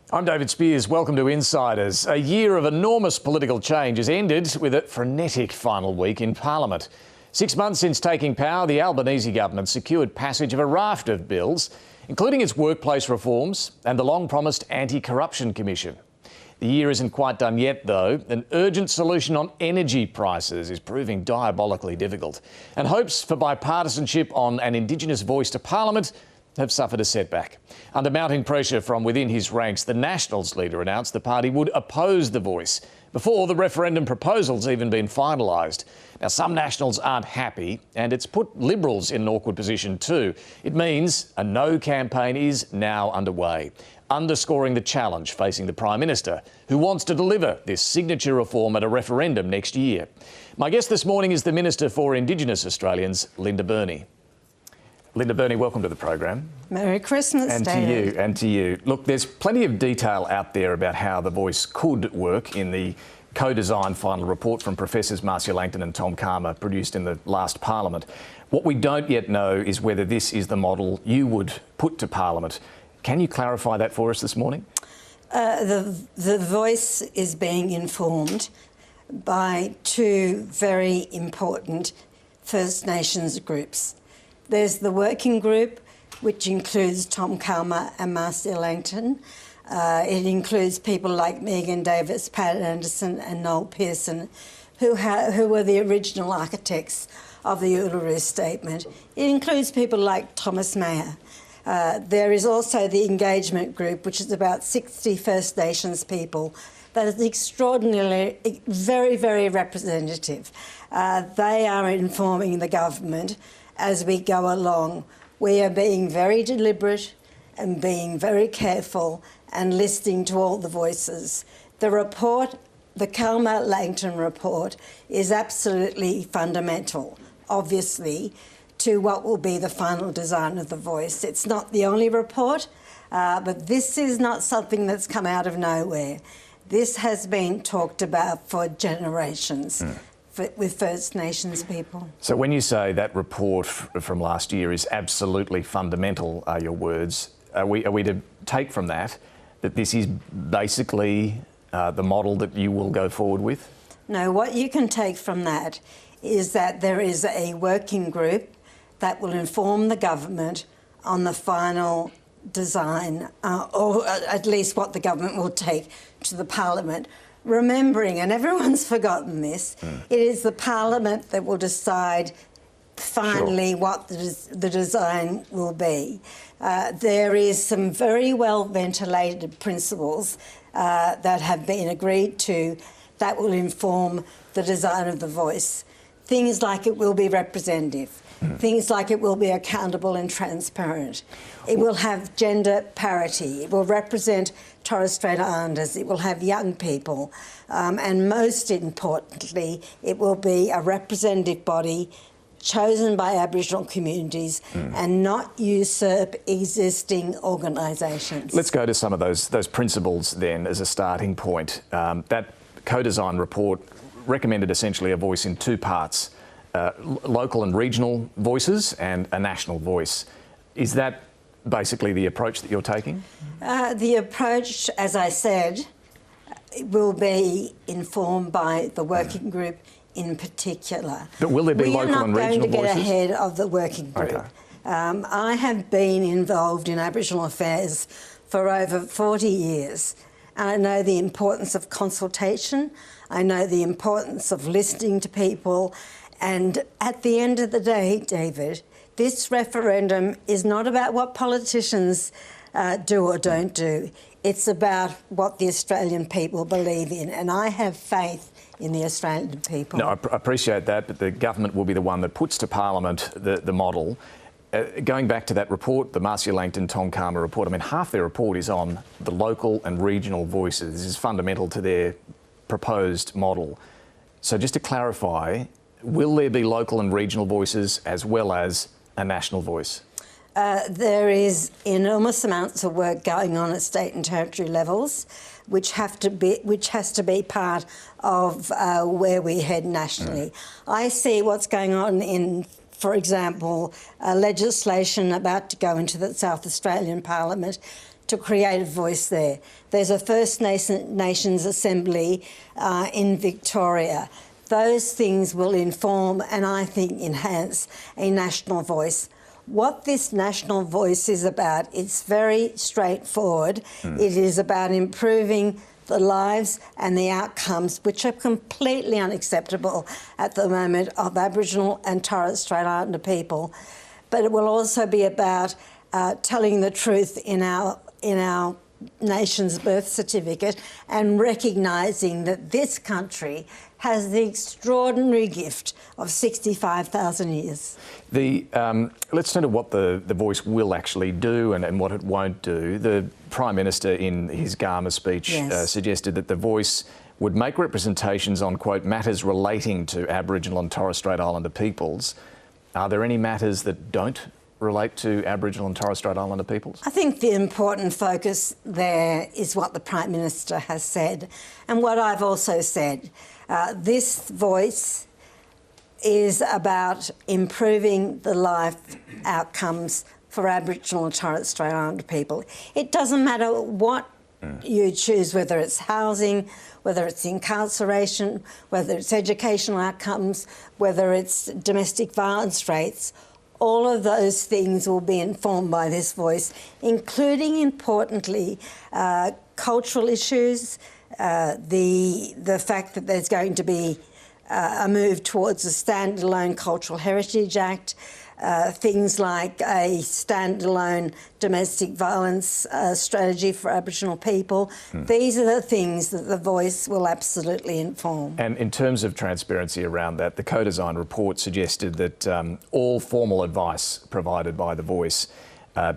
I'm David Spears. Welcome to Insiders. A year of enormous political change has ended with a frenetic final week in Parliament. 6 months since taking power, the Albanese government secured passage of a raft of bills, including its workplace reforms and the long-promised Anti-Corruption Commission. The year isn't quite done yet, though. An urgent solution on energy prices is proving diabolically difficult, and hopes for bipartisanship on an Indigenous voice to Parliament have suffered a setback. Under mounting pressure from within his ranks, the Nationals leader announced the party would oppose the voice before the referendum proposal's even been finalised. Now, some Nationals aren't happy, and it's put Liberals in an awkward position too. It means a no campaign is now underway, underscoring the challenge facing the Prime Minister, who wants to deliver this signature reform at a referendum next year. My guest this morning is the Minister for Indigenous Australians, Linda Burney. Linda Burney, welcome to the program. Merry Christmas, and David. And to you. Look, there's plenty of detail out there about how the voice could work in the co-designed final report from Professors Marcia Langton and Tom Calma, produced in the last Parliament. What we don't yet know is whether this is the model you would put to Parliament. Can you clarify that for us this morning? The voice is being informed by two very important First Nations groups. There's the working group, which includes Tom Calma and Marcia Langton. It includes people like Megan Davis, Pat Anderson and Noel Pearson, who were the original architects of the Uluru Statement. It includes people like Thomas Mayer. There is also the engagement group, which is about 60 First Nations people. That is extraordinarily, very, very representative. They are informing the government as we go along. We are being very deliberate and being very careful and listening to all the voices. The report, the Calma-Langton report, is absolutely fundamental, obviously, to what will be the final design of the voice. It's not the only report, but this is not something that's come out of nowhere. This has been talked about for generations. With First Nations people. So when you say that report from last year is absolutely fundamental, are your words, are we to take from that this is basically the model that you will go forward with? No, what you can take from that is that there is a working group that will inform the government on the final design, or at least what the government will take to the Parliament. Remembering, and everyone's forgotten this, it is the Parliament that will decide finally what the design will be. There is some very well ventilated principles that have been agreed to that will inform the design of the voice. Things like it will be representative. Things like it will be accountable and transparent. It will have gender parity. It will represent Torres Strait Islanders. It will have young people. And most importantly, it will be a representative body chosen by Aboriginal communities and not usurp existing organisations. Let's go to some of those principles then as a starting point. That co-design report recommended essentially a voice in two parts. Local and regional voices and a national voice. Is that basically the approach that you're taking? The approach, as I said, will be informed by the working group in particular. But will there be local and regional voices? We are not going to get ahead of the working group. Okay. I have been involved in Aboriginal affairs for over 40 years. And I know the importance of consultation. I know the importance of listening to people. And at the end of the day, David, this referendum is not about what politicians do or don't do. It's about what the Australian people believe in. And I have faith in the Australian people. No, I appreciate that, but the government will be the one that puts to Parliament the model. Going back to that report, the Marcia Langton, Tom Calma report, I mean, half their report is on the local and regional voices. This is fundamental to their proposed model. So just to clarify, will there be local and regional voices as well as a national voice? There is enormous amounts of work going on at state and territory levels, which has to be part of where we head nationally. I see what's going on in, for example, legislation about to go into the South Australian Parliament to create a voice there. There's a First Nations Assembly in Victoria. Those things will inform and I think enhance a national voice. What this national voice is about, it's very straightforward. It is about improving the lives and the outcomes, which are completely unacceptable at the moment, of Aboriginal and Torres Strait Islander people. But it will also be about telling the truth in our nation's birth certificate and recognising that this country has the extraordinary gift of 65,000 years. Let's turn to what the voice will actually do and what it won't do. The Prime Minister in his Garma speech suggested that the voice would make representations on, quote, matters relating to Aboriginal and Torres Strait Islander peoples. Are there any matters that don't relate to Aboriginal and Torres Strait Islander peoples? I think the important focus there is what the Prime Minister has said and what I've also said. This voice is about improving the life outcomes for Aboriginal and Torres Strait Islander people. It doesn't matter what you choose, whether it's housing, whether it's incarceration, whether it's educational outcomes, whether it's domestic violence rates. All of those things will be informed by this voice, including, importantly, cultural issues, the fact that there's going to be a move towards a standalone Cultural Heritage Act, things like a standalone domestic violence strategy for Aboriginal people. These are the things that the voice will absolutely inform. And in terms of transparency around that, the co-design report suggested that all formal advice provided by the voice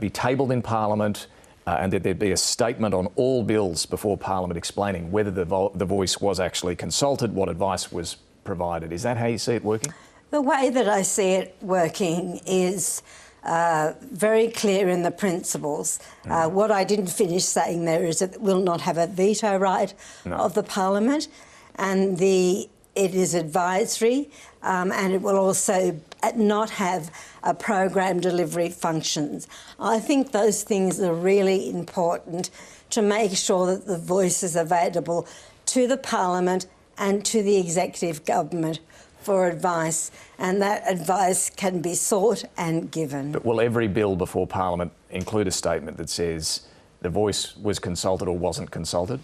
be tabled in Parliament and that there'd be a statement on all bills before Parliament explaining whether the voice was actually consulted, what advice was provided. Is that how you see it working? The way that I see it working is very clear in the principles. What I didn't finish saying there is that it will not have a veto right of the Parliament, and it is advisory, and it will also not have a program delivery functions. I think those things are really important to make sure that the voice is available to the Parliament and to the executive government for advice, and that advice can be sought and given. But will every bill before Parliament include a statement that says the voice was consulted or wasn't consulted?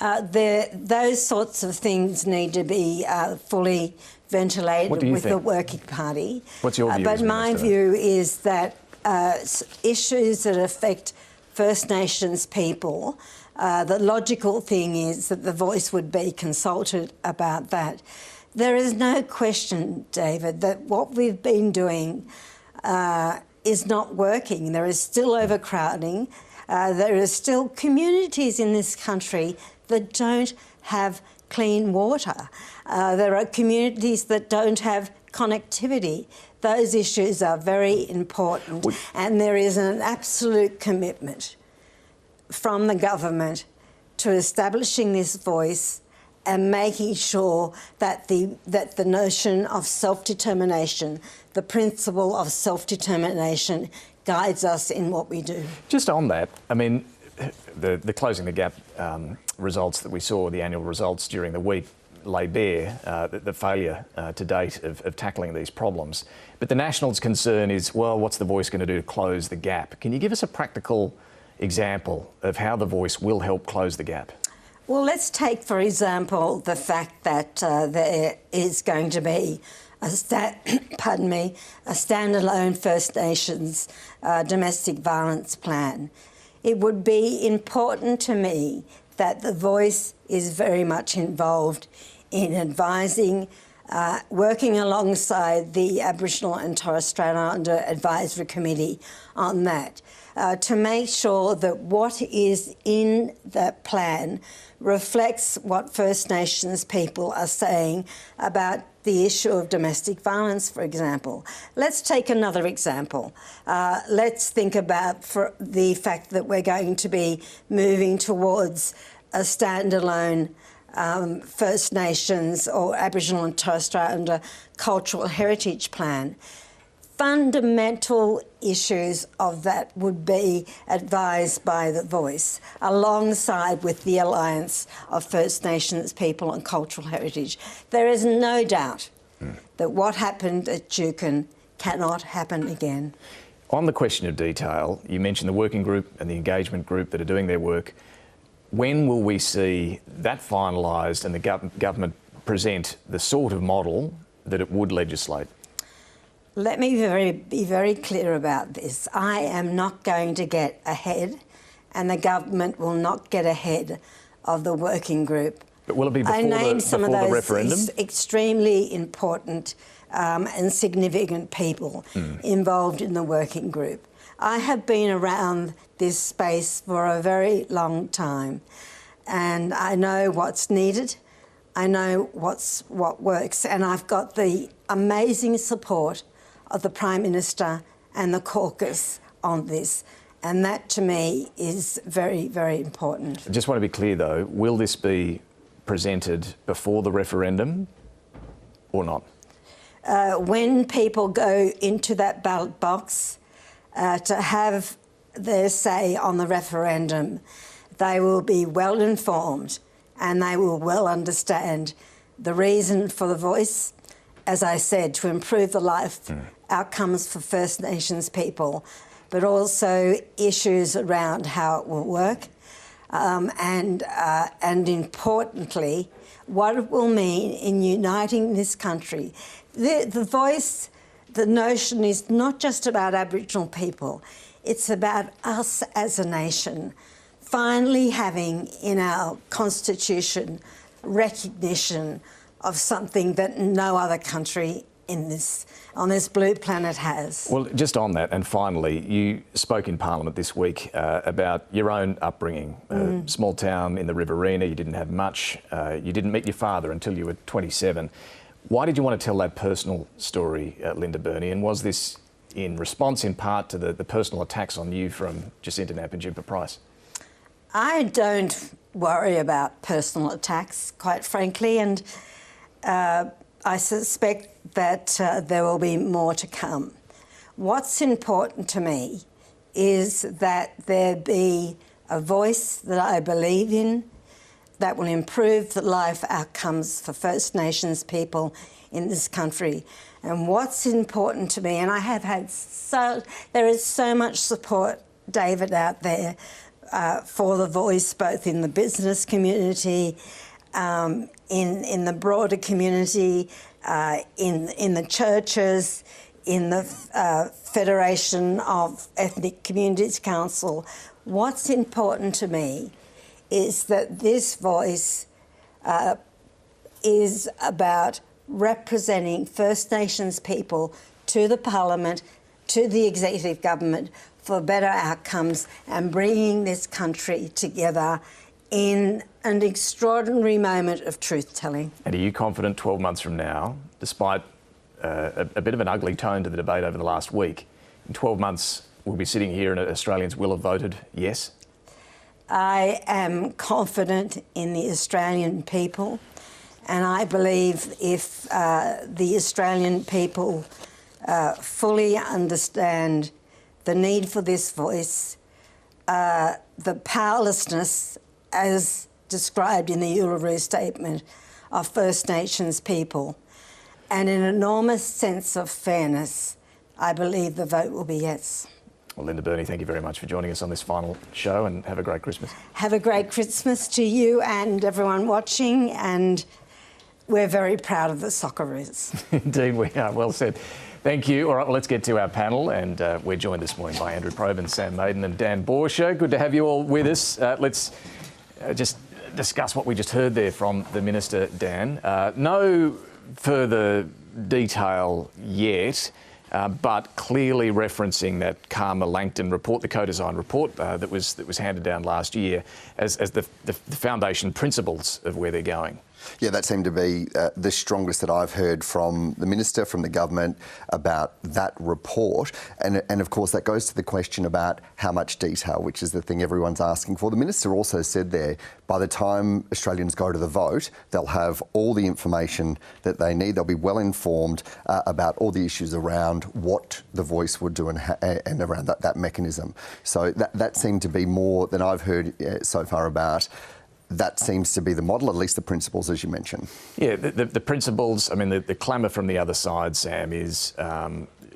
Those sorts of things need to be fully ventilated with the working party. What's your view? But my view is that issues that affect First Nations people, the logical thing is that the voice would be consulted about that. There is no question, David, that what we've been doing is not working. There is still overcrowding. There are still communities in this country that don't have clean water. There are communities that don't have connectivity. Those issues are very important, and there is an absolute commitment from the government to establishing this voice and making sure that the notion of self-determination, the principle of self-determination, guides us in what we do. Just on that, I mean, the Closing the Gap results that we saw, the annual results during the week, lay bare the failure to date of tackling these problems. But the Nationals' concern is, well, what's the voice going to do to close the gap? Can you give us a practical example of how the voice will help close the gap? Well, let's take, for example, the fact that there is going to be a standalone First Nations domestic violence plan. It would be important to me that the voice is very much involved in advising, working alongside the Aboriginal and Torres Strait Islander Advisory Committee on that, to make sure that what is in that plan reflects what First Nations people are saying about the issue of domestic violence, for example. Let's take another example. Let's think about the fact that we're going to be moving towards a standalone First Nations or Aboriginal and Torres Strait Islander cultural heritage plan. fundamental issues of that would be advised by the Voice, alongside with the Alliance of First Nations People and Cultural Heritage. There is no doubt that what happened at Juukan cannot happen again. On the question of detail, you mentioned the working group and the engagement group that are doing their work. When will we see that finalised and the government present the sort of model that it would legislate? Let me be very clear about this. I am not going to get ahead, and the government will not get ahead of the working group. But will it be before the referendum? Extremely important and significant people involved in the working group. I have been around this space for a very long time, and I know what's needed. I know what works, and I've got the amazing support of the Prime Minister and the caucus on this, and that to me is very, very important. I just want to be clear though, will this be presented before the referendum or not? When people go into that ballot box to have their say on the referendum, they will be well informed and they will well understand the reason for the Voice, as I said, to improve the life outcomes for First Nations people, but also issues around how it will work, and importantly, what it will mean in uniting this country. The Voice, the notion is not just about Aboriginal people, it's about us as a nation finally having in our constitution recognition of something that no other country on this blue planet has. Well, just on that, and finally, you spoke in Parliament this week about your own upbringing. Small town in the Riverina, you didn't have much. You didn't meet your father until you were 27. Why did you want to tell that personal story, Linda Burney? And was this in response in part to the personal attacks on you from Jacinta Knapp and Jimper Price? I don't worry about personal attacks, quite frankly, and I suspect that there will be more to come. What's important to me is that there be a voice that I believe in that will improve the life outcomes for First Nations people in this country. And what's important to me, and I have had there is so much support, David, out there for the Voice, both in the business community, in the broader community, in the churches, in the Federation of Ethnic Communities Council. What's important to me is that this Voice is about representing First Nations people to the Parliament, to the executive government for better outcomes and bringing this country together in an extraordinary moment of truth-telling. And are you confident 12 months from now, despite a bit of an ugly tone to the debate over the last week, in 12 months we'll be sitting here and Australians will have voted yes? I am confident in the Australian people, and I believe if the Australian people fully understand the need for this Voice, the powerlessness, as described in the Uluru Statement, of First Nations people, and an enormous sense of fairness, I believe the vote will be yes. Well, Linda Burney, thank you very much for joining us on this final show, and have a great Christmas. Have a great Christmas to you and everyone watching, and we're very proud of the Socceroos. Indeed we are, well said. Thank you. All right, well, let's get to our panel, and we're joined this morning by Andrew Probyn, Sam Maiden and Dan Borshow. Good to have you all with us. Let's just discuss what we just heard there from the Minister, Dan. No further detail yet, but clearly referencing that Karma Langton report, the co-design report that was handed down last year as the foundation principles of where they're going. Yeah, that seemed to be the strongest that I've heard from the Minister, from the government, about that report. And of course, that goes to the question about how much detail, which is the thing everyone's asking for. The Minister also said there, by the time Australians go to the vote, they'll have all the information that they need. They'll be well informed about all the issues around what the Voice would do and around that mechanism. So that seemed to be more than I've heard so far about. That seems to be the model, at least the principles, as you mentioned. Yeah, the principles, I mean, the clamour from the other side, Sam, is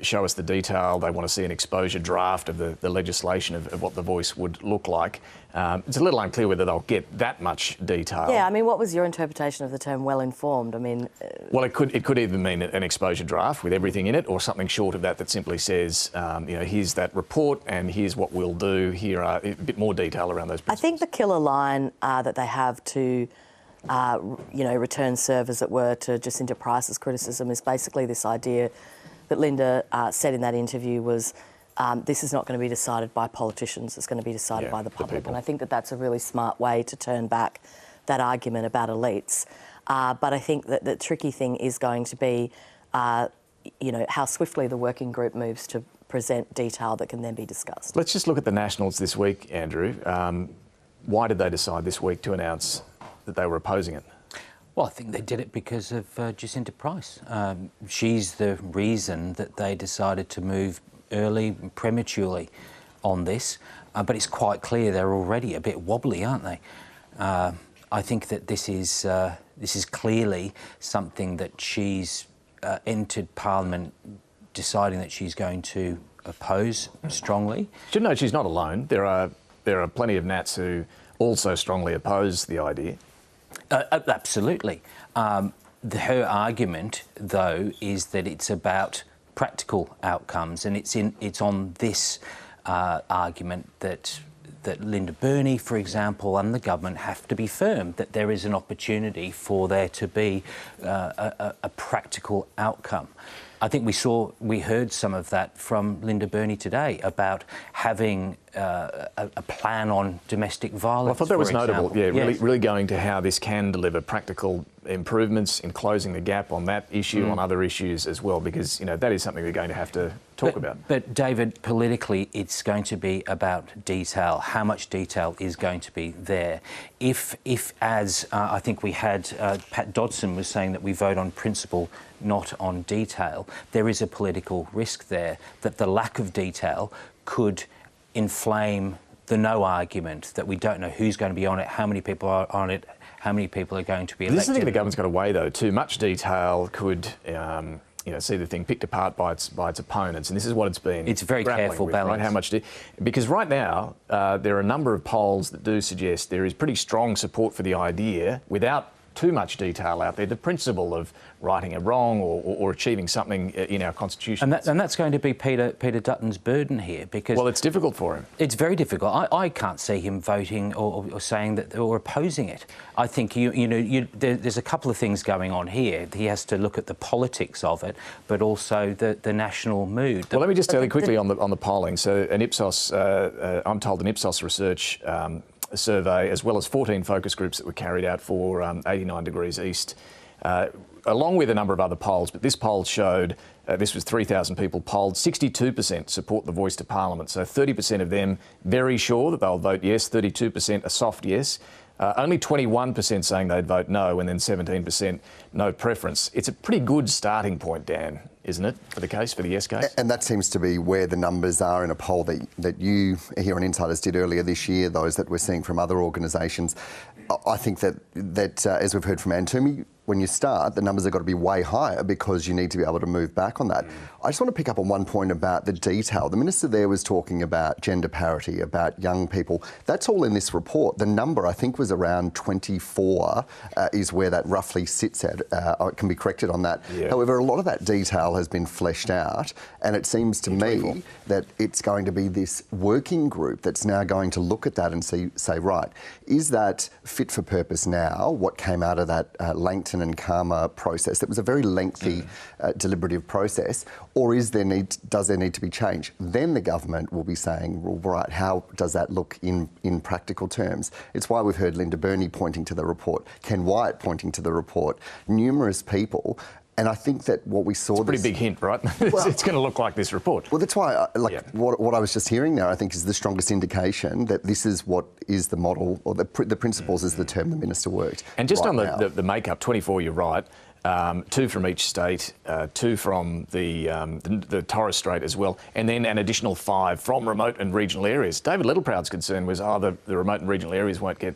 show us the detail. They want to see an exposure draft of the legislation of what the Voice would look like. It's a little unclear whether they'll get that much detail. Yeah, I mean, what was your interpretation of the term well-informed? I mean... Well, it could either mean an exposure draft with everything in it, or something short of that simply says, here's that report and here's what we'll do. Here are a bit more detail around those principles. I think the killer line that they have to, return serve, as it were, to Jacinta Price's criticism is basically this idea that Linda said in that interview was, this is not going to be decided by politicians, it's going to be decided by the public. And I think that that's a really smart way to turn back that argument about elites. But I think that the tricky thing is going to be, how swiftly the working group moves to present detail that can then be discussed. Let's just look at the Nationals this week, Andrew. Why did they decide this week to announce that they were opposing it? Well, I think they did it because of Jacinta Price. She's the reason that they decided to move early, prematurely on this. But it's quite clear they're already a bit wobbly, aren't they? I think that this is clearly something that she's entered Parliament deciding that she's going to oppose strongly. Should note she's not alone. There are plenty of Nats who also strongly oppose the idea. Absolutely. Her argument, though, is that it's about practical outcomes, and it's on this argument that Linda Burney, for example, and the government have to be firm that there is an opportunity for there to be a practical outcome. I think we heard some of that from Linda Burney today about having a plan on domestic violence. Well, I thought that was notable. Yeah, yes. really going to how this can deliver practical improvements in closing the gap on that issue, on other issues as well, because that is something we're going to have to talk about. But David, politically, it's going to be about detail. How much detail is going to be there? If as I think we had Pat Dodson was saying that we vote on principle, not on detail, there is a political risk there that the lack of detail could inflame the no argument, that we don't know who's going to be on it, how many people are on it, how many people are going to be elected. This is the thing the government's got to weigh, though. Too much detail could see the thing picked apart by its opponents, and this is what it's been. It's a very careful balance. Right? How much because right now there are a number of polls that do suggest there is pretty strong support for the idea without too much detail out there, the principle of righting a wrong or achieving something in our constitution. And that's going to be Peter Dutton's burden here, because... Well, it's difficult for him. It's very difficult. I can't see him voting or saying that or opposing it. I think there's a couple of things going on here. He has to look at the politics of it, but also the national mood. Well, let me just tell you quickly on the polling. So an Ipsos, I'm told an Ipsos research survey, as well as 14 focus groups that were carried out for 89 Degrees East, along with a number of other polls. But this poll showed, this was 3,000 people polled, 62% support the Voice to Parliament. So 30% of them very sure that they'll vote yes, 32% a soft yes. Only 21% saying they'd vote no, and then 17% no preference. It's a pretty good starting point, Dan, isn't it, for the yes case? And that seems to be where the numbers are in a poll that you here on Insiders did earlier this year, those that we're seeing from other organisations. I think that as we've heard from Ann Toomey, when you start, the numbers have got to be way higher because you need to be able to move back on that. I just want to pick up on one point about the detail. The Minister there was talking about gender parity, about young people. That's all in this report. The number, I think, was around 24 is where that roughly sits at. It can be corrected on that. Yeah. However, a lot of that detail has been fleshed out, and it seems to me that it's going to be this working group that's now going to look at that and say, right, is that fit for purpose now, what came out of that Langton consultation and calmer process. That was a very lengthy, deliberative process. Or does there need to be change? Then the government will be saying, well, right, how does that look in practical terms? It's why we've heard Linda Burney pointing to the report, Ken Wyatt pointing to the report, numerous people. And I think that what we saw... It's a pretty big hint, right? It's going to look like this report. Well, that's why, what I was just hearing there, I think, is the strongest indication that this is what is the model, or the principles is the term the minister worked. And just right on now. the makeup, 24, you're right, 2 from each state, 2 from the Torres Strait as well, and then an additional 5 from remote and regional areas. David Littleproud's concern was, the remote and regional areas won't get...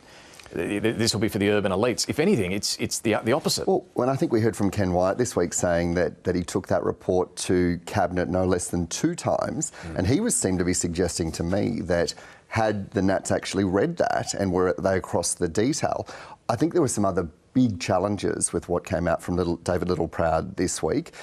This will be for the urban elites. If anything, it's the opposite. Well, when I think we heard from Ken Wyatt this week saying that he took that report to Cabinet no less than 2 times, and he seemed to be suggesting to me that had the Nats actually read that and were they across the detail, I think there were some other big challenges with what came out from David Littleproud this week.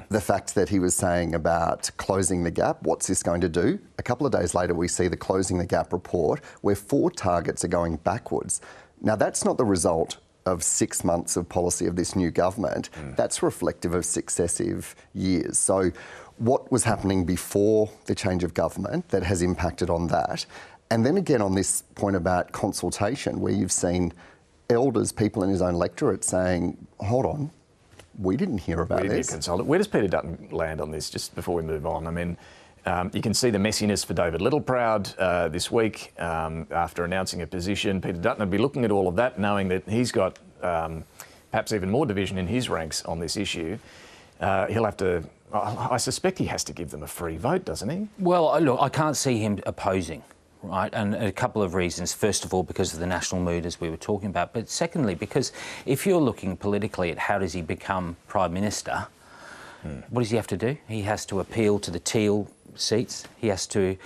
The fact that he was saying about closing the gap, what's this going to do? A couple of days later, we see the Closing the Gap report where 4 targets are going backwards. Now, that's not the result of 6 months of policy of this new government. That's reflective of successive years. So what was happening before the change of government that has impacted on that? And then again on this point about consultation, where you've seen elders, people in his own electorate saying, hold on, we didn't hear about this. We didn't get consulted. Where does Peter Dutton land on this, just before we move on? I mean, you can see the messiness for David Littleproud this week after announcing a position. Peter Dutton will be looking at all of that, knowing that he's got perhaps even more division in his ranks on this issue. He'll have to... I suspect he has to give them a free vote, doesn't he? Well, look, I can't see him opposing, right? And a couple of reasons. First of all, because of the national mood, as we were talking about. But secondly, because if you're looking politically at how does he become Prime Minister, what does he have to do? He has to appeal to the Teal seats, he has to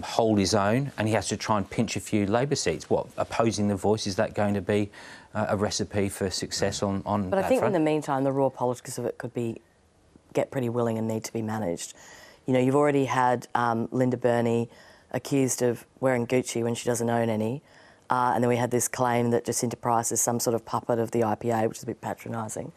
hold his own, and he has to try and pinch a few Labor seats. What, opposing the Voice, is that going to be a recipe for success on But I think front? in the meantime, the raw politics of it could get pretty willing and need to be managed. You know, you've already had Linda Burney accused of wearing Gucci when she doesn't own any, and then we had this claim that Jacinta Price is some sort of puppet of the IPA, which is a bit patronising.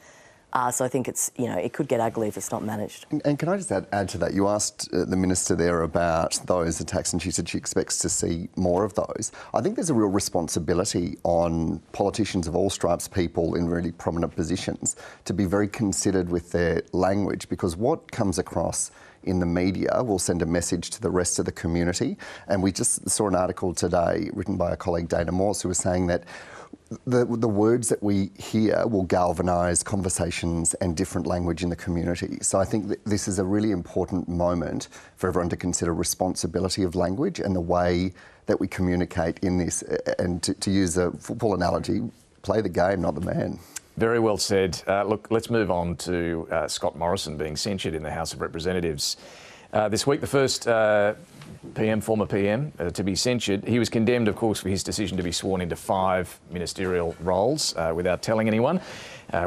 So I think it could get ugly if it's not managed. And can I just add to that? You asked the Minister there about those attacks, and she said she expects to see more of those. I think there's a real responsibility on politicians of all stripes, people in really prominent positions, to be very considered with their language, because what comes across in the media will send a message to the rest of the community. And we just saw an article today written by a colleague, Dana Morse, who was saying that the words that we hear will galvanise conversations and different language in the community. So I think that this is a really important moment for everyone to consider responsibility of language and the way that we communicate in this. And to use a football analogy, play the game, not the man. Very well said. Look, let's move on to Scott Morrison being censured in the House of Representatives. This week, the first former PM to be censured. He was condemned, of course, for his decision to be sworn into 5 ministerial roles without telling anyone,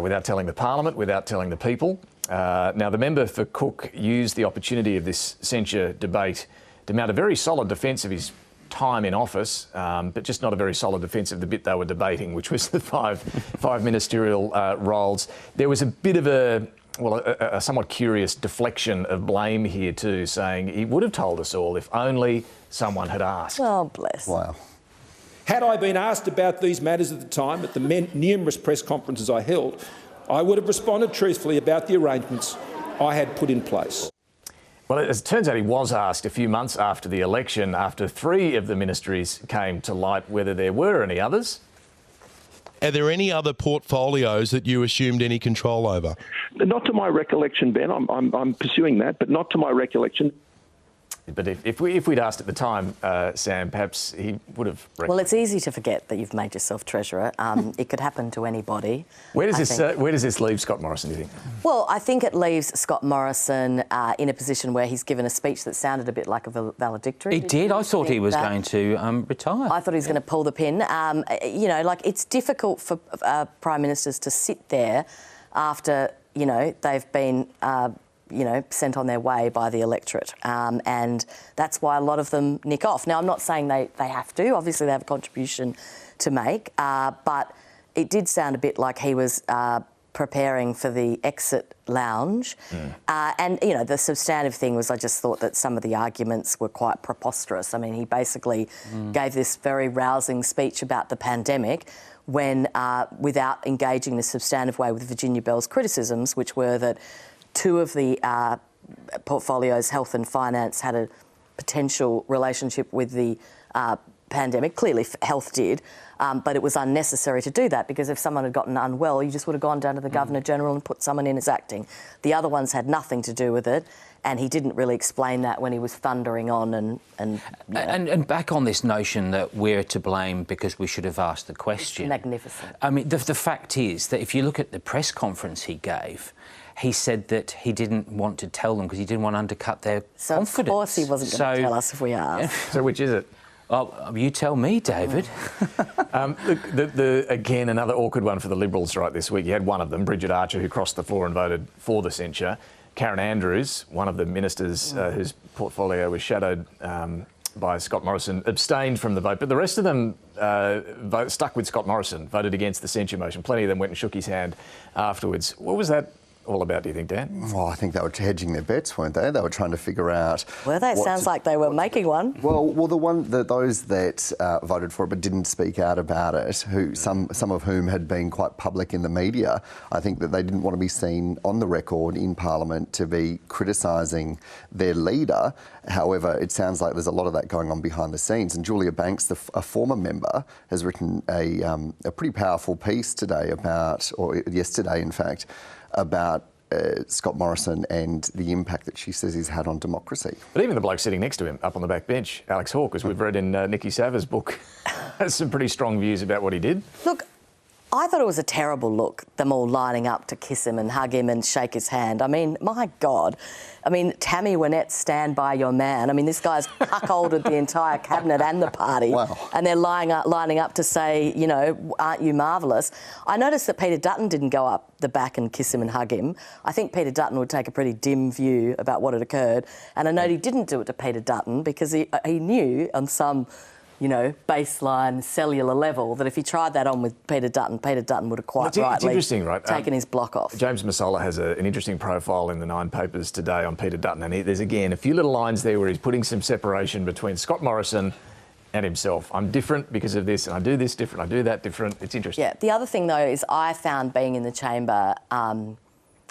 without telling the Parliament, without telling the people. Now, the member for Cook used the opportunity of this censure debate to mount a very solid defence of his time in office, but just not a very solid defence of the bit they were debating, which was the five ministerial roles. There was a bit of a somewhat curious deflection of blame here too, saying he would have told us all if only someone had asked. Oh, bless. Wow. Had I been asked about these matters at the time, at the numerous press conferences I held, I would have responded truthfully about the arrangements I had put in place. Well, as it turns out, he was asked a few months after the election, after 3 of the ministries came to light, whether there were any others. Are there any other portfolios that you assumed any control over? Not to my recollection, Ben. I'm pursuing that, but not to my recollection. But if we'd asked at the time, Sam, perhaps he would have... Well, it's easy to forget that you've made yourself treasurer. It could happen to anybody. Where does this leave Scott Morrison, do you think? Well, I think it leaves Scott Morrison in a position where he's given a speech that sounded a bit like a valedictory. He did. I thought he was going to retire. I thought he was going to pull the pin. You know, like, it's difficult for Prime Ministers to sit there after, you know, they've been... sent on their way by the electorate. And that's why a lot of them nick off. Now, I'm not saying they have to. Obviously, they have a contribution to make. But it did sound a bit like he was preparing for the exit lounge. And, you know, the substantive thing was I just thought that some of the arguments were quite preposterous. I mean, he basically gave this very rousing speech about the pandemic when, without engaging in a substantive way with Virginia Bell's criticisms, which were that two of the portfolios, health and finance, had a potential relationship with the pandemic. Clearly, health did. But it was unnecessary to do that because if someone had gotten unwell, you just would have gone down to the Governor-General and put someone in as acting. The other ones had nothing to do with it, and he didn't really explain that when he was thundering on and back on this notion that we're to blame because we should have asked the question. Magnificent. I mean, the fact is that if you look at the press conference he gave, he said that he didn't want to tell them because he didn't want to undercut their confidence. Of course he wasn't going to tell us if we asked. So which is it? Oh, you tell me, David. Again, another awkward one for the Liberals right this week. You had one of them, Bridget Archer, who crossed the floor and voted for the censure. Karen Andrews, one of the ministers whose portfolio was shadowed by Scott Morrison, abstained from the vote. But the rest of them stuck with Scott Morrison, voted against the censure motion. Plenty of them went and shook his hand afterwards. What was that all about, do you think, Dan? Well, I think they were hedging their bets, weren't they? They were trying to figure out... Were they? Sounds like they were making one. Well, those that voted for it but didn't speak out about it, some of whom had been quite public in the media, I think that they didn't want to be seen on the record in Parliament to be criticising their leader. However, it sounds like there's a lot of that going on behind the scenes. And Julia Banks, a former member, has written a pretty powerful piece today yesterday, in fact, about Scott Morrison and the impact that she says he's had on democracy. But even the bloke sitting next to him up on the back bench, Alex Hawke, as we've read in Nikki Sava's book, has some pretty strong views about what he did. Look, I thought it was a terrible look, them all lining up to kiss him and hug him and shake his hand. I mean, my God. I mean, Tammy Wynette, stand by your man. I mean, this guy's cuckolded the entire cabinet and the party. Wow. And they're lining up to say, you know, aren't you marvellous? I noticed that Peter Dutton didn't go up the back and kiss him and hug him. I think Peter Dutton would take a pretty dim view about what had occurred. And I know he didn't do it to Peter Dutton because he knew on some, you know, baseline cellular level that if he tried that on with Peter Dutton would have quite rightly taken his block off. James Massola has an interesting profile in the Nine papers today on Peter Dutton, and there's again a few little lines there where he's putting some separation between Scott Morrison and himself. I'm different because of this, and I do this different, I do that different. It's interesting. Yeah, the other thing, though, is I found being in the chamber and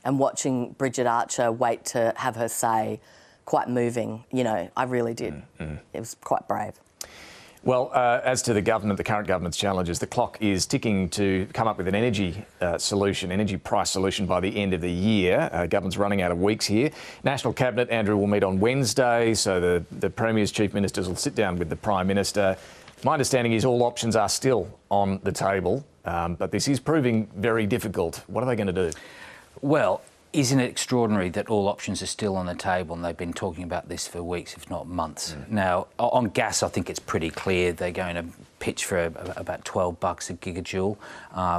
watching Bridget Archer wait to have her say quite moving. You know, I really did. It was quite brave. Well, as to the current government's challenges, the clock is ticking to come up with an energy price solution by the end of the year. Government's running out of weeks here. National Cabinet, Andrew, will meet on Wednesday, so the Premier's chief ministers will sit down with the Prime Minister. My understanding is all options are still on the table, but this is proving very difficult. What are they going to do? Well, isn't it extraordinary that all options are still on the table and they've been talking about this for weeks, if not months? Now, on gas, I think it's pretty clear they're going to pitch for about $12 a gigajoule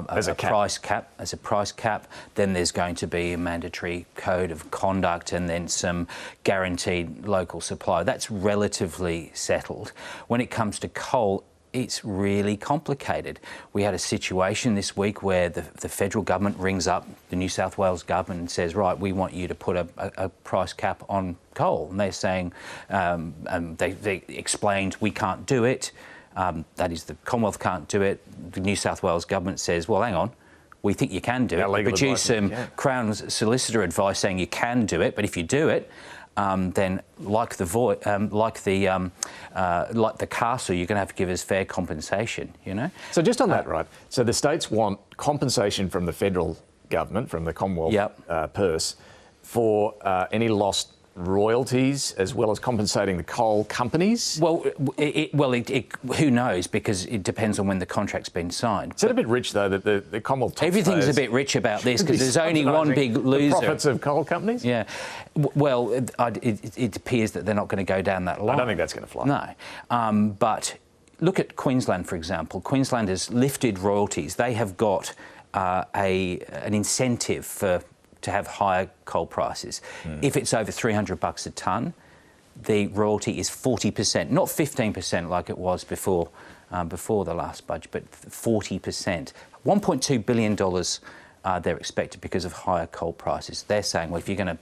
as a price cap. Then there's going to be a mandatory code of conduct and then some guaranteed local supply. That's relatively settled. When it comes to coal, it's really complicated. We had a situation this week where the federal government rings up the New South Wales government and says, right, we want you to put a price cap on coal. And they're saying, they explained, we can't do it. That is, the Commonwealth can't do it. The New South Wales government says, well, hang on, we think you can do it. Produce some Crown's solicitor advice saying you can do it, but if you do it, then like the castle, you're going to have to give us fair compensation, you know? So just on that, right, so the states want compensation from the federal government, from the Commonwealth purse, for any lost royalties as well as compensating the coal companies? Well, who knows, because it depends on when the contract's been signed. Is it a bit rich, though, that the Commonwealth everything's a bit rich about this because there's only one big loser. The profits of coal companies? Yeah. Well, it appears that they're not going to go down that line. I don't think that's going to fly. No. But look at Queensland, for example. Queensland has lifted royalties. They have got an incentive to have higher coal prices. If it's over $300 a tonne, the royalty is 40%, not 15% like it was before the last budget, but 40%. $1.2 billion they're expected because of higher coal prices. They're saying, well, if you're going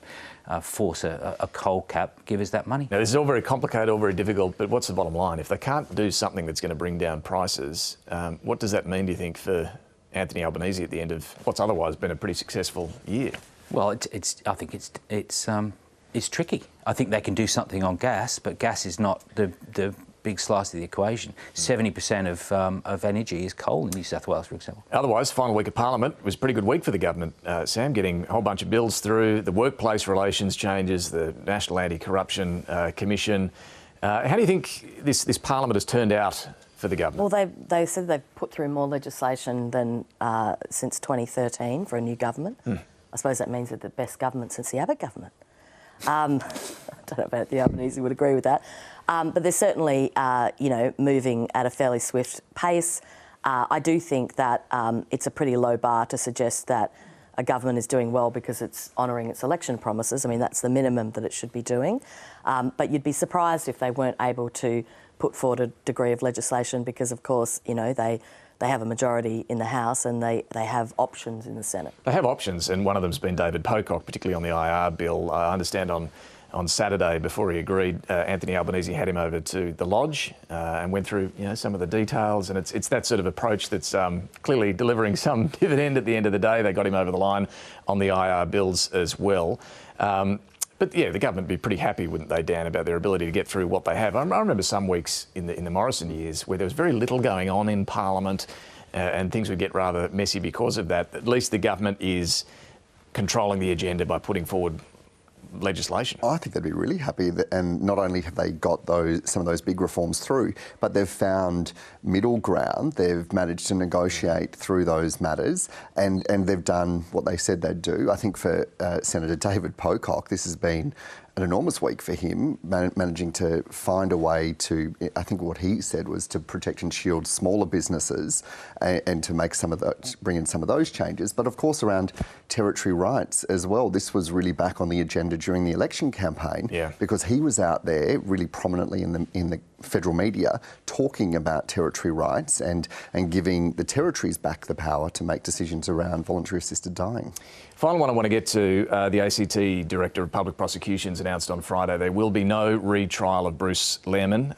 to force a coal cap, give us that money. Now, this is all very complicated, all very difficult, but what's the bottom line? If they can't do something that's going to bring down prices, what does that mean, do you think, for Anthony Albanese at the end of what's otherwise been a pretty successful year? Well, I think it's tricky. I think they can do something on gas, but gas is not the big slice of the equation. 70% of energy is coal in New South Wales, for example. Otherwise, final week of Parliament was a pretty good week for the government, Sam, getting a whole bunch of bills through, the workplace relations changes, the National Anti-Corruption Commission. How do you think this Parliament has turned out for the government? Well, they said they've put through more legislation than since 2013 for a new government. I suppose that means they're the best government since the Abbott government. I don't know about the Albanese would agree with that. But they're certainly, moving at a fairly swift pace. I do think that it's a pretty low bar to suggest that a government is doing well because it's honouring its election promises. I mean, that's the minimum that it should be doing. But you'd be surprised if they weren't able to put forward a degree of legislation because, of course, they have a majority in the House and they have options in the Senate. They have options, and one of them's been David Pocock, particularly on the IR bill. I understand on Saturday, before he agreed, Anthony Albanese had him over to the Lodge and went through some of the details, and it's that sort of approach that's clearly delivering some dividend at the end of the day. They got him over the line on the IR bills as well. But yeah, the government would be pretty happy, wouldn't they, Dan, about their ability to get through what they have. I remember some weeks in the Morrison years where there was very little going on in Parliament and things would get rather messy because of that. At least the government is controlling the agenda by putting forward legislation. I think they'd be really happy and not only have they got some of those big reforms through, but they've found middle ground. They've managed to negotiate through those matters and they've done what they said they'd do. I think for Senator David Pocock, this has been an enormous week for him, managing to find a way to, I think what he said was to protect and shield smaller businesses and to make bring in some of those changes. But of course around territory rights as well. This was really back on the agenda during the election campaign because he was out there really prominently in the federal media talking about territory rights and giving the territories back the power to make decisions around voluntary assisted dying. Final one I want to get to, the ACT Director of Public Prosecutions announced on Friday there will be no retrial of Bruce Lehrmann,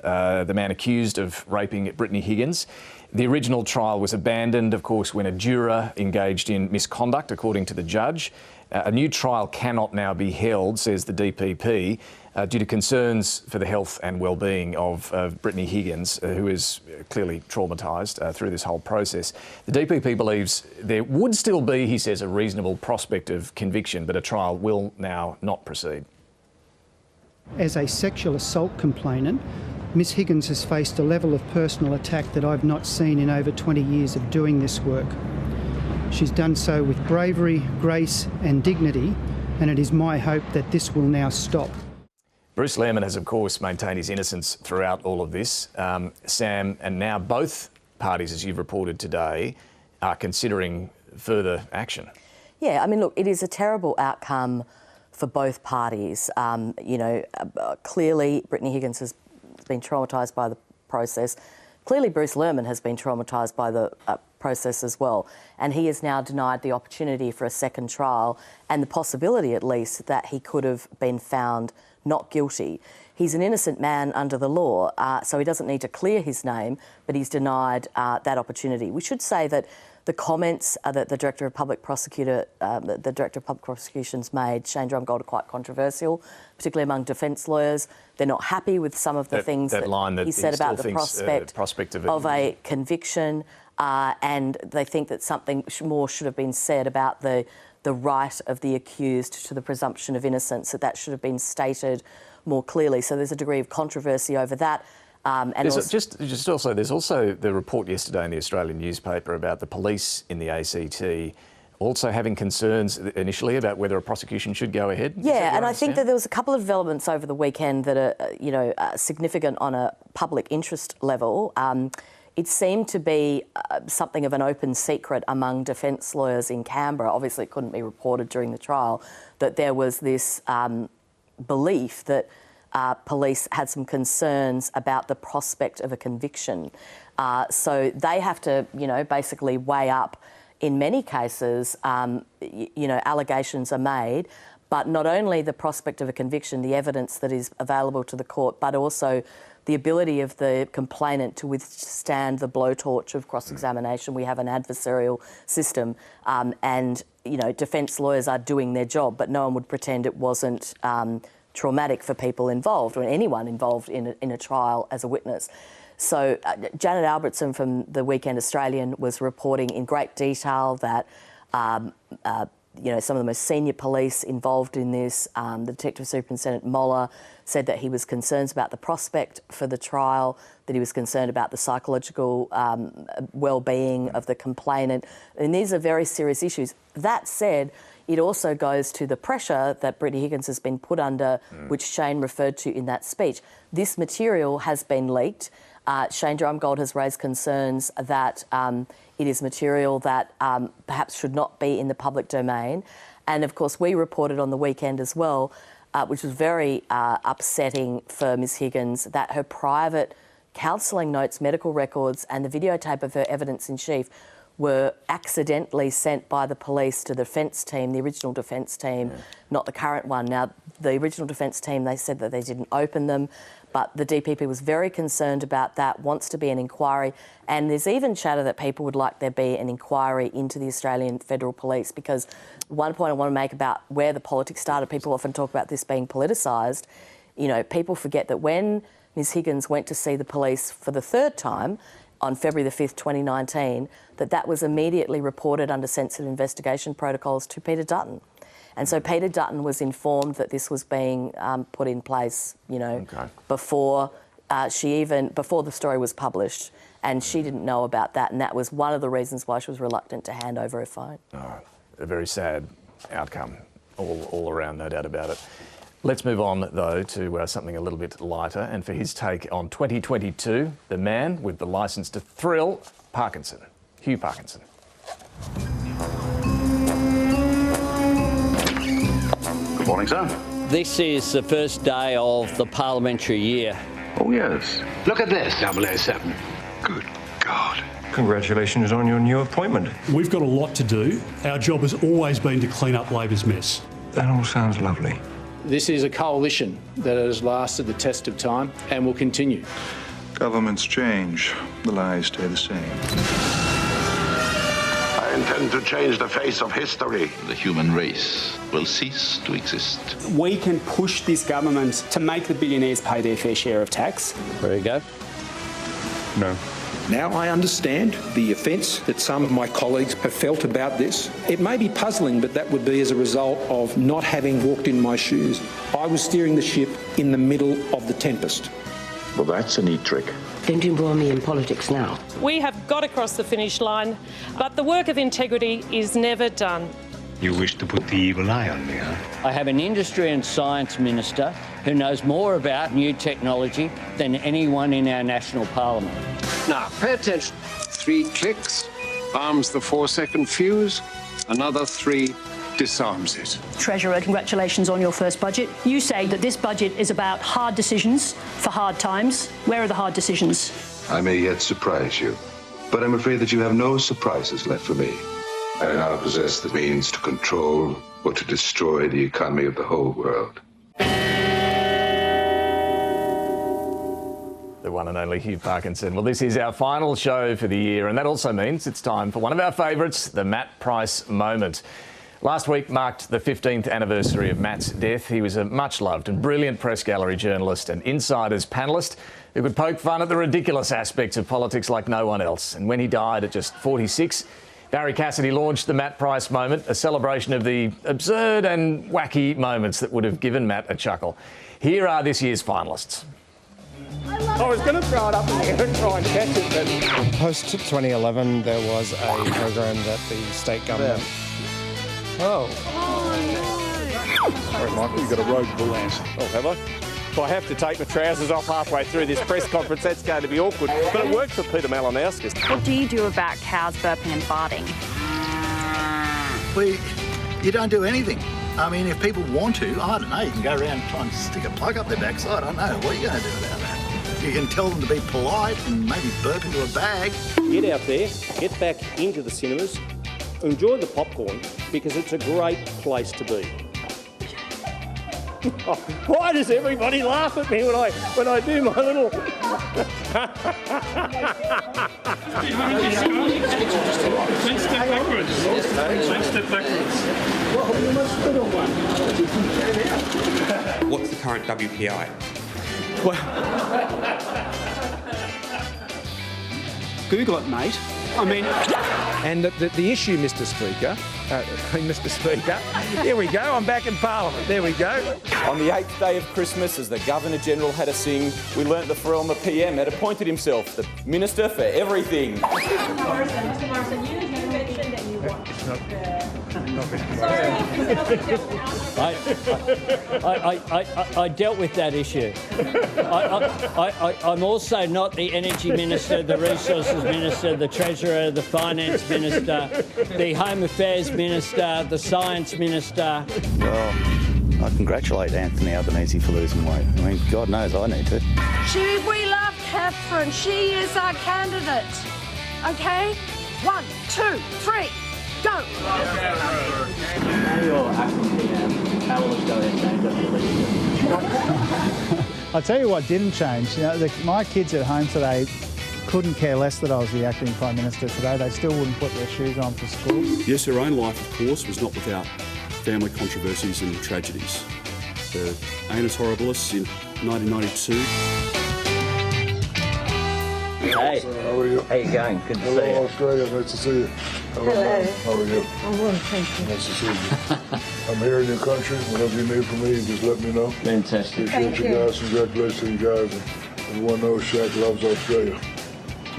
the man accused of raping Brittany Higgins. The original trial was abandoned, of course, when a juror engaged in misconduct, according to the judge. A new trial cannot now be held, says the DPP, due to concerns for the health and well-being of Brittany Higgins, who is clearly traumatised through this whole process. The DPP believes there would still be, he says, a reasonable prospect of conviction, but a trial will now not proceed. As a sexual assault complainant, Ms Higgins has faced a level of personal attack that I've not seen in over 20 years of doing this work. She's done so with bravery, grace and dignity, and it is my hope that this will now stop. Bruce Lehrmann has, of course, maintained his innocence throughout all of this. Sam, and now both parties, as you've reported today, are considering further action. Yeah, I mean, look, it is a terrible outcome for both parties. Clearly Brittany Higgins has been traumatised by the process. Clearly Bruce Lehrmann has been traumatised by the process as well, and he is now denied the opportunity for a second trial and the possibility, at least, that he could have been found not guilty. He's an innocent man under the law, so he doesn't need to clear his name, but he's denied that opportunity. We should say that the comments that the Director of Public Prosecutions made, Shane Drumgold, are quite controversial, particularly among defence lawyers. They're not happy with some of the things that he said about the prospect of a conviction, and they think that something more should have been said about the right of the accused to the presumption of innocence, that should have been stated more clearly. So there's a degree of controversy over that. And there's also the report yesterday in the Australian newspaper about the police in the ACT also having concerns initially about whether a prosecution should go ahead. Yeah, and I think that there was a couple of developments over the weekend that are, significant on a public interest level. It seemed to be something of an open secret among defence lawyers in Canberra. Obviously, it couldn't be reported during the trial, that there was this belief that police had some concerns about the prospect of a conviction. So they have to, basically weigh up, in many cases, allegations are made, but not only the prospect of a conviction, the evidence that is available to the court, but also the ability of the complainant to withstand the blowtorch of cross-examination. We have an adversarial system and, defence lawyers are doing their job, but no one would pretend it wasn't traumatic for people involved or anyone involved in a trial as a witness. So Janet Albertson from the Weekend Australian was reporting in great detail that some of the most senior police involved in this, the Detective Superintendent Moller, said that he was concerned about the prospect for the trial, that he was concerned about the psychological well-being of the complainant. And these are very serious issues. That said, it also goes to the pressure that Brittany Higgins has been put under, which Shane referred to in that speech. This material has been leaked. Shane Drumgold has raised concerns that it is material that perhaps should not be in the public domain. And, of course, we reported on the weekend as well, which was very upsetting for Ms Higgins, that her private counselling notes, medical records and the videotape of her evidence in chief were accidentally sent by the police to the defence team, the original defence team, not the current one. Now, the original defence team, they said that they didn't open them, but the DPP was very concerned about that, wants to be an inquiry, and there's even chatter that people would like there be an inquiry into the Australian Federal Police, because one point I want to make about where the politics started, people often talk about this being politicised. People forget that when Ms Higgins went to see the police for the third time on February the 5th, 2019, that was immediately reported under sensitive investigation protocols to Peter Dutton. And so Peter Dutton was informed that this was being put in place, before before the story was published, and she didn't know about that, and that was one of the reasons why she was reluctant to hand over her phone. Oh, a very sad outcome all around, no doubt about it. Let's move on, though, to something a little bit lighter, and for his take on 2022, the man with the licence to thrill, Parkinson, Hugh Parkinson. Good morning, sir. This is the first day of the parliamentary year. Oh, yes. Look at this, 007. Good God. Congratulations on your new appointment. We've got a lot to do. Our job has always been to clean up Labor's mess. That all sounds lovely. This is a coalition that has lasted the test of time and will continue. Governments change, the lies stay the same. I intend to change the face of history. The human race will cease to exist. We can push this government to make the billionaires pay their fair share of tax. There you go. No. Now I understand the offence that some of my colleagues have felt about this. It may be puzzling, but that would be as a result of not having walked in my shoes. I was steering the ship in the middle of the tempest. Well, that's a neat trick. Don't embroil me in politics now. We have got across the finish line, but the work of integrity is never done. You wish to put the evil eye on me, huh? I have an industry and science minister who knows more about new technology than anyone in our national parliament. Now, pay attention. 3 clicks, arms the 4-second fuse, another 3 disarms it. Treasurer, congratulations on your first budget. You say that this budget is about hard decisions for hard times. Where are the hard decisions? I may yet surprise you, but I'm afraid that you have no surprises left for me. I now possess the means to control or to destroy the economy of the whole world. The one and only Hugh Parkinson. Well, this is our final show for the year, and that also means it's time for one of our favourites, the Matt Price moment. Last week marked the 15th anniversary of Matt's death. He was a much-loved and brilliant press gallery journalist and Insiders panellist who could poke fun at the ridiculous aspects of politics like no one else. And when he died at just 46, Barry Cassidy launched the Matt Price moment, a celebration of the absurd and wacky moments that would have given Matt a chuckle. Here are this year's finalists. I was going to throw it up in the air and try and catch it, but... Post-2011, there was a program that the state government... Oh. Sorry, Michael, you've got a rogue bull ant. Oh, have I? If I have to take my trousers off halfway through this press conference, that's going to be awkward. But it worked for Peter Malinowskis. What do you do about cows burping and farting? Well, you don't do anything. I mean, if people want to, I don't know, you can go around and try and stick a plug up their backside. I don't know. What are you going to do about that? You can tell them to be polite and maybe burp into a bag. Get out there, get back into the cinemas, enjoy the popcorn because it's a great place to be. Why does everybody laugh at me when I do my little? Let's step backwards. Let's step backwards. What's the current WPI? Google it, mate. I mean... And the issue, Mr Speaker, here we go, I'm back in Parliament, there we go. On the 8th day of Christmas, as the Governor-General had a sing, we learnt the former PM had appointed himself the Minister for Everything. Mr. Morrison, you mentioned that you want I dealt with that issue. I'm also not the Energy Minister, the Resources Minister, the Treasurer, the Finance Minister, the Home Affairs Minister, the Science Minister. Well, I congratulate Anthony Albanese for losing weight. I mean, God knows I need to. We love Catherine. She is our candidate. Okay? 1, 2, 3, go! I'll tell you what didn't change. You know, my kids at home today couldn't care less that I was the acting Prime Minister today. They still wouldn't put their shoes on for school. Yes, her own life, of course, was not without family controversies and tragedies. The Annus Horribilis in 1992. Hey, how are you? How you going? Good to see you. Hello, Australia. Nice to see you. Hello. How are you? I'm well, thank you. Nice to see you. I'm here in your country. Whatever you need from me, just let me know. Fantastic. Appreciate you guys. Congratulations, guys. And everyone knows Shaq loves Australia.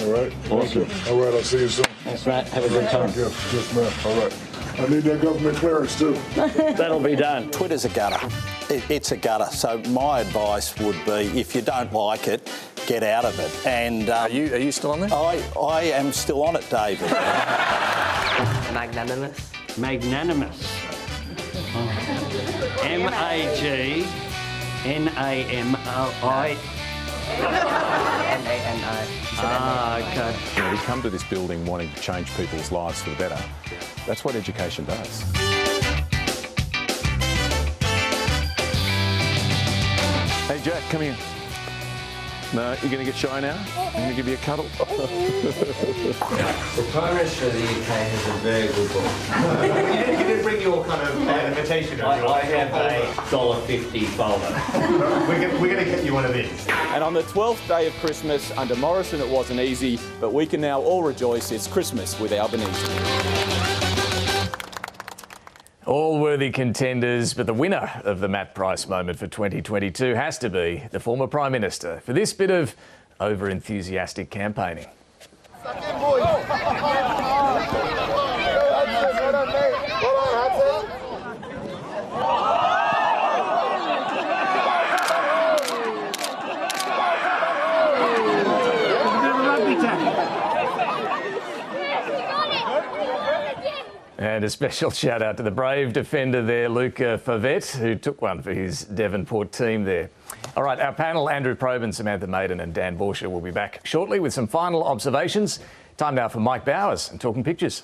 All right? Awesome. All right, I'll see you soon. That's right. Have a good time. Yes, ma'am. All right. I need that government clearance too. That'll be done. Twitter's a gutter. It's a gutter. So my advice would be, if you don't like it, get out of it. And are you still on there? I am still on it, David. Magnanimous. Magnanimous. M-A-G-N-A-M-O-I. M-A-N-I. Ah, okay. You know, we come to this building wanting to change people's lives for the better. That's what education does. Hey, Jack, come here. No, you're going to get shy now? I'm going to give you a cuddle. The Prime Minister of the UK has a very good book. You didn't bring your kind of invitation. I have a $1.50 folder. We're going to get you one of these. And on the 12th day of Christmas, under Morrison it wasn't easy, but we can now all rejoice it's Christmas with Albanese. All worthy contenders, but the winner of the Matt Price moment for 2022 has to be the former Prime Minister for this bit of over-enthusiastic campaigning. And a special shout out to the brave defender there, Luca Favette, who took one for his Devonport team there. All right, our panel, Andrew Probyn, Samantha Maiden and Dan Borscher, will be back shortly with some final observations. Time now for Mike Bowers and Talking Pictures.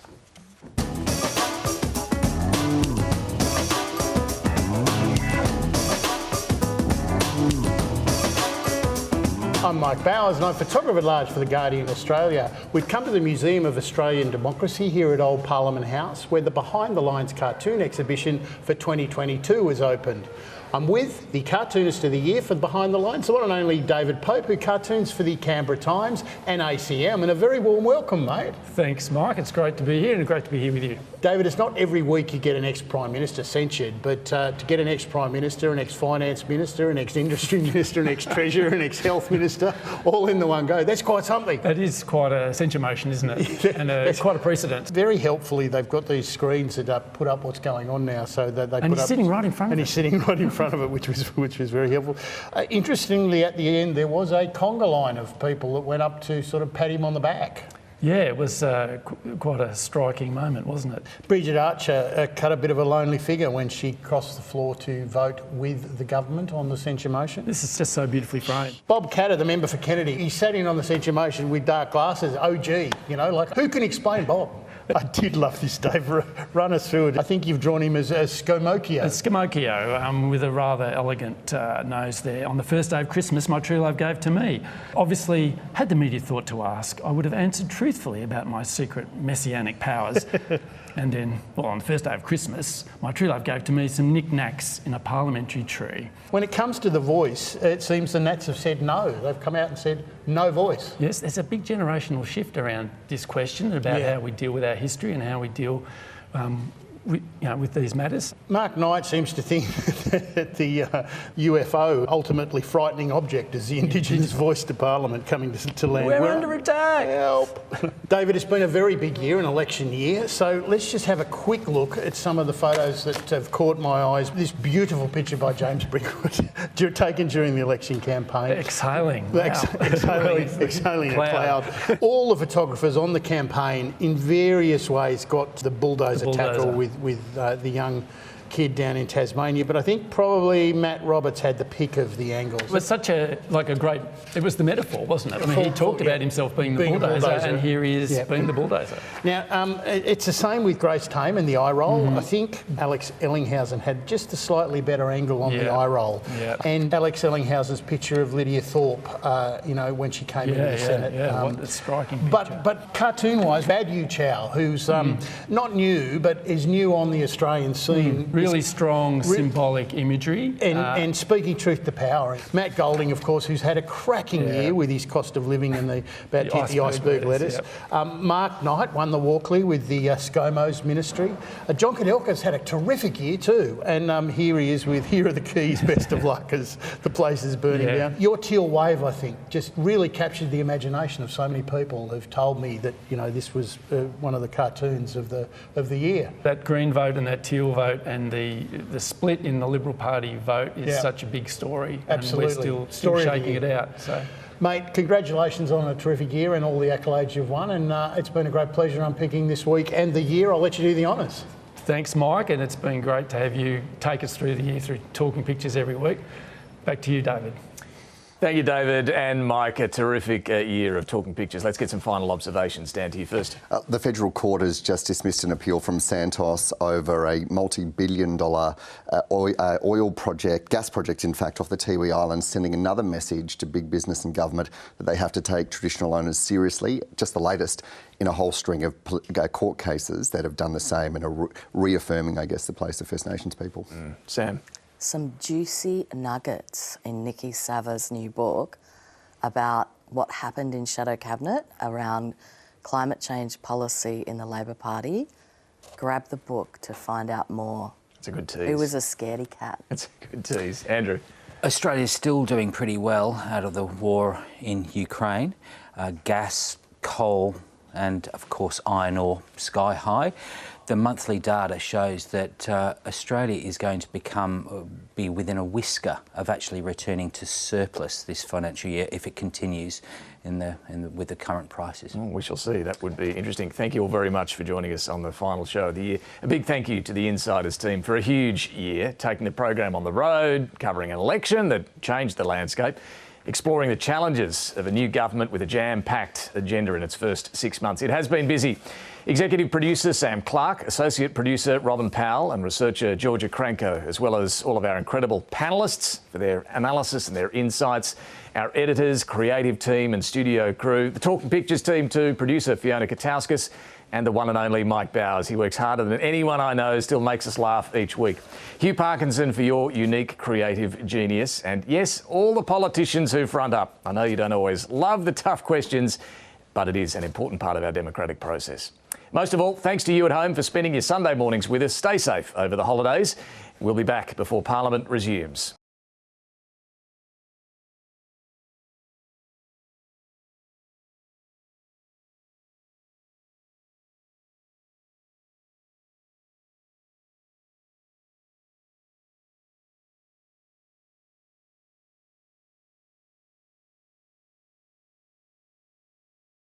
I'm Mike Bowers and I'm photographer at large for The Guardian Australia. We've come to the Museum of Australian Democracy here at Old Parliament House, where the Behind the Lines cartoon exhibition for 2022 was opened. I'm with the Cartoonist of the Year for Behind the Lines, the one and only David Pope, who cartoons for the Canberra Times and ACM, and a very warm welcome, mate. Thanks, Mike. It's great to be here and great to be here with you. David, it's not every week you get an ex-Prime Minister censured, but to get an ex-Prime Minister, an ex-Finance Minister, an ex-Industry Minister, an ex-Treasurer, an ex-Health Minister, all in the one go, that's quite something. It is quite a censure motion, isn't it? And it's quite a precedent. Very helpfully, they've got these screens that put up what's going on now, so that they and put he's up... sitting right in front of it. And he's sitting right in front of it, which was very helpful. Interestingly, at the end, there was a conga line of people that went up to sort of pat him on the back. Yeah, it was quite a striking moment, wasn't it? Bridget Archer cut a bit of a lonely figure when she crossed the floor to vote with the government on the censure motion. This is just so beautifully framed. Bob Catter, the member for Kennedy, he sat in on the censure motion with dark glasses, OG, you know, like, who can explain Bob? I did love this, Dave. Run us through it. I think you've drawn him as Scamocchio. A Scamocchio with a rather elegant nose there. On the first day of Christmas, my true love gave to me. Obviously, had the media thought to ask, I would have answered truthfully about my secret messianic powers. And then, well, on the first day of Christmas, my true love gave to me some knickknacks in a parliamentary tree. When it comes to the voice, it seems the Nats have said no. They've come out and said no voice. Yes, there's a big generational shift around this question about how we deal with our history and how we deal with these matters. Mark Knight seems to think that the UFO ultimately frightening object is the Indigenous Voice to Parliament coming to land. We're under attack! Help! David, it's been a very big year, an election year, so let's just have a quick look at some of the photos that have caught my eyes. This beautiful picture by James Brinkwood, taken during the election campaign. Exhaling. Wow. Exhaling a cloud. All the photographers on the campaign in various ways got the bulldozer tackle with the young kid down in Tasmania, but I think probably Matt Roberts had the pick of the angles. It was such a great, it was the metaphor, wasn't it? I mean, he talked about himself being the bulldozer, and here he is being the bulldozer. Now, it's the same with Grace Tame and the eye roll. I think Alex Ellinghausen had just a slightly better angle on the eye roll. And Alex Ellinghausen's picture of Lydia Thorpe, when she came into the Senate. What a striking picture. But cartoon-wise, Badu Chow, who's not new, but is new on the Australian scene. Really strong symbolic imagery. And speaking truth to power. Matt Golding, of course, who's had a cracking year with his cost of living and the iceberg lettuce. Mark Knight won the Walkley with the ScoMo's ministry. John Kadelka's had a terrific year too. And here he is with Here Are the Keys, best of luck as the place is burning down. Your teal wave, I think, just really captured the imagination of so many people who've told me that, this was one of the cartoons of the year. That green vote and that teal vote and the split in the Liberal Party vote is such a big story. Absolutely. And we're still shaking it out. So. Mate, congratulations on a terrific year and all the accolades you've won, and it's been a great pleasure unpicking this week and the year. I'll let you do the honours. Thanks, Mike, and it's been great to have you take us through the year through Talking Pictures every week. Back to you, David. Thank you, David and Mike. A terrific year of Talking Pictures. Let's get some final observations. Dan, to you first. The federal court has just dismissed an appeal from Santos over a multi-billion-dollar oil project, gas project, in fact, off the Tiwi Islands, sending another message to big business and government that they have to take traditional owners seriously. Just the latest in a whole string of court cases that have done the same and are reaffirming, I guess, the place of First Nations people. Sam? Some juicy nuggets in Nikki Sava's new book about what happened in Shadow Cabinet around climate change policy in the Labor Party. Grab the book to find out more. It's a good tease. Who was a scaredy cat? It's a good tease. Andrew? Australia's still doing pretty well out of the war in Ukraine. Gas, coal and, of course, iron ore sky high. The monthly data shows that Australia is going to be within a whisker of actually returning to surplus this financial year if it continues with the current prices. Well, we shall see. That would be interesting. Thank you all very much for joining us on the final show of the year. A big thank you to the Insiders team for a huge year, taking the program on the road, covering an election that changed the landscape, exploring the challenges of a new government with a jam-packed agenda in its first 6 months. It has been busy. Executive producer Sam Clark, associate producer Robin Powell and researcher Georgia Cranko, as well as all of our incredible panellists for their analysis and their insights, our editors, creative team and studio crew, the Talking Pictures team too, producer Fiona Katauskas and the one and only Mike Bowers. He works harder than anyone I know, still makes us laugh each week. Hugh Parkinson for your unique creative genius. And yes, all the politicians who front up. I know you don't always love the tough questions, but it is an important part of our democratic process. Most of all, thanks to you at home for spending your Sunday mornings with us. Stay safe over the holidays. We'll be back before Parliament resumes.